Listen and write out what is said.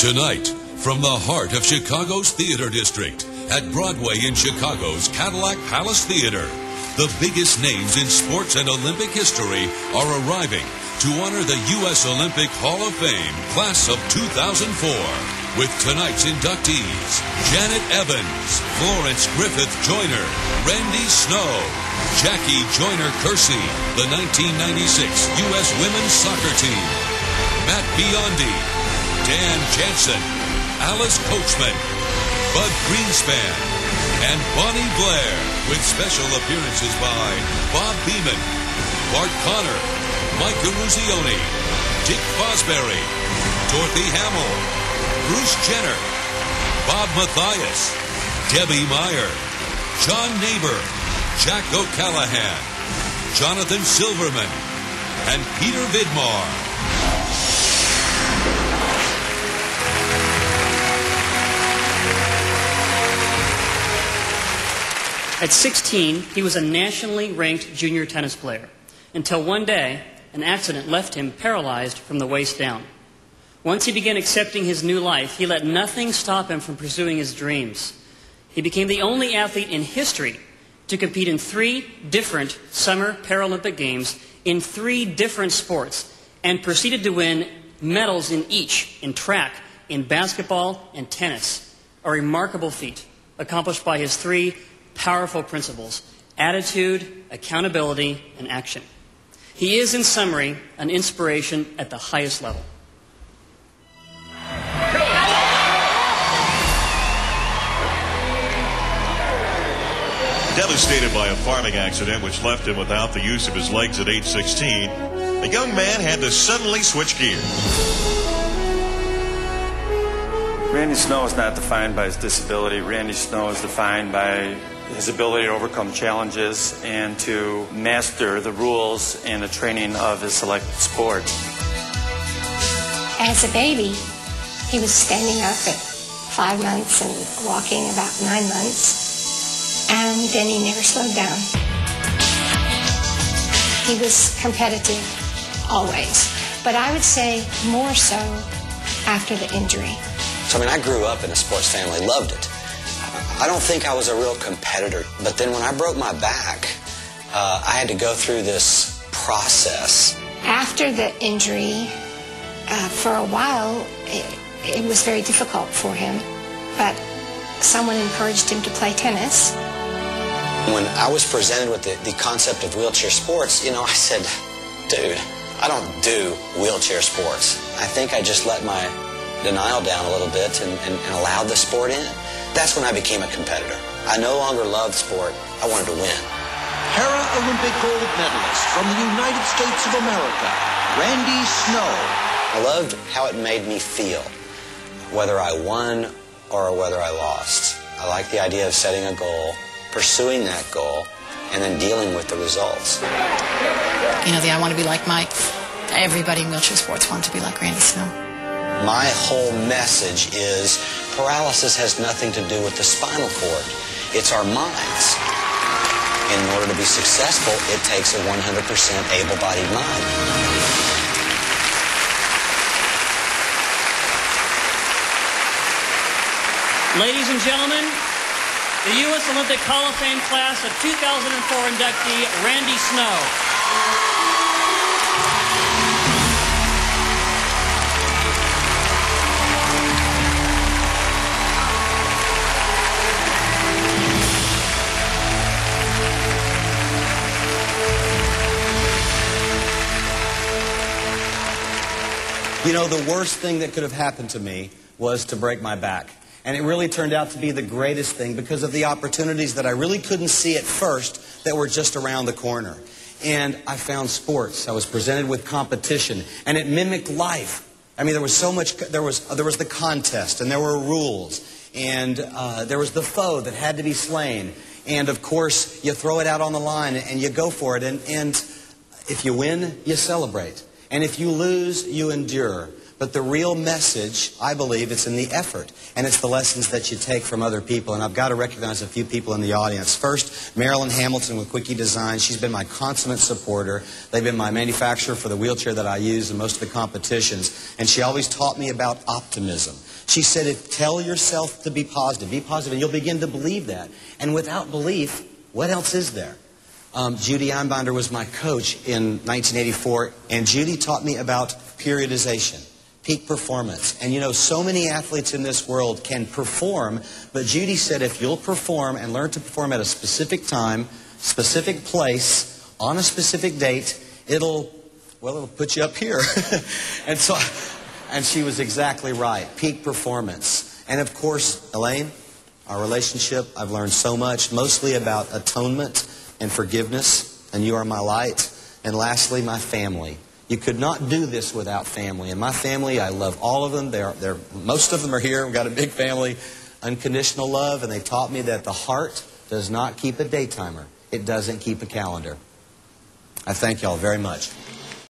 Tonight, from the heart of Chicago's theater district, at Broadway in Chicago's Cadillac Palace Theater, the biggest names in sports and Olympic history are arriving to honor the U.S. Olympic Hall of Fame Class of 2004. With tonight's inductees, Janet Evans, Florence Griffith Joyner, Randy Snow, Jackie Joyner-Kersee, the 1996 U.S. Women's Soccer Team, Matt Biondi, Dan Jansen, Alice Coachman, Bud Greenspan, and Bonnie Blair, with special appearances by Bob Beeman, Bart Connor, Mike Eruzione, Dick Fosbury, Dorothy Hamill, Bruce Jenner, Bob Mathias, Debbie Meyer, John Neighbor, Jack O'Callahan, Jonathan Silverman, and Peter Vidmar. At 16, he was a nationally ranked junior tennis player, until one day, an accident left him paralyzed from the waist down. Once he began accepting his new life, he let nothing stop him from pursuing his dreams. He became the only athlete in history to compete in 3 different Summer Paralympic Games in 3 different sports, and proceeded to win medals in each, in track, in basketball, and tennis. A remarkable feat, accomplished by his 3 powerful principles: attitude, accountability, and action. He is, in summary, an inspiration at the highest level. Devastated by a farming accident which left him without the use of his legs at age 16, the young man had to suddenly switch gears. Randy Snow is not defined by his disability. Randy Snow is defined by his ability to overcome challenges and to master the rules and the training of his selected sport. As a baby, he was standing up at 5 months and walking about 9 months, and then he never slowed down. He was competitive, always, but I would say more so after the injury. So, I grew up in a sports family, loved it. I don't think I was a real competitor, but then when I broke my back, I had to go through this process. After the injury, for a while, it was very difficult for him, but someone encouraged him to play tennis. When I was presented with the concept of wheelchair sports, I said, dude, I don't do wheelchair sports. I think I just let my denial down a little bit and allowed the sport in. That's when I became a competitor. I no longer loved sport. I wanted to win. Para-Olympic gold medalist from the United States of America, Randy Snow. I loved how it made me feel, whether I won or whether I lost. I liked the idea of setting a goal, pursuing that goal, and then dealing with the results. I want to be like Mike. Everybody in wheelchair sports wants to be like Randy Snow. My whole message is paralysis has nothing to do with the spinal cord. It's our minds. In order to be successful, it takes a 100% able-bodied mind. Ladies and gentlemen, the U.S. Olympic Hall of Fame class of 2004 inductee, Randy Snow. The worst thing that could have happened to me was to break my back. And it really turned out to be the greatest thing because of the opportunities that I really couldn't see at first that were just around the corner. And I found sports. I was presented with competition, and it mimicked life. There was so much. There was the contest, and there were rules, and there was the foe that had to be slain. And of course, you throw it out on the line and you go for it. And if you win, you celebrate. And if you lose, you endure. But the real message, I believe, it's in the effort. And it's the lessons that you take from other people. And I've got to recognize a few people in the audience. First, Marilyn Hamilton with Quickie Design. She's been my consummate supporter. They've been my manufacturer for the wheelchair that I use in most of the competitions. And she always taught me about optimism. She said, tell yourself to be positive, and you'll begin to believe that. And without belief, what else is there? Judy Einbinder was my coach in 1984, and Judy taught me about periodization. Peak performance. And you know, so many athletes in this world can perform, but Judy said if you'll perform and learn to perform at a specific time, specific place, on a specific date, it'll put you up here. And she was exactly right. Peak performance. And of course, Elaine, our relationship, I've learned so much, mostly about atonement and forgiveness, and you are my light. And lastly, my family. You could not do this without family. And my family, I love all of them. Most of them are here. We've got a big family. Unconditional love. And they taught me that the heart does not keep a day timer. It doesn't keep a calendar. I thank y'all very much.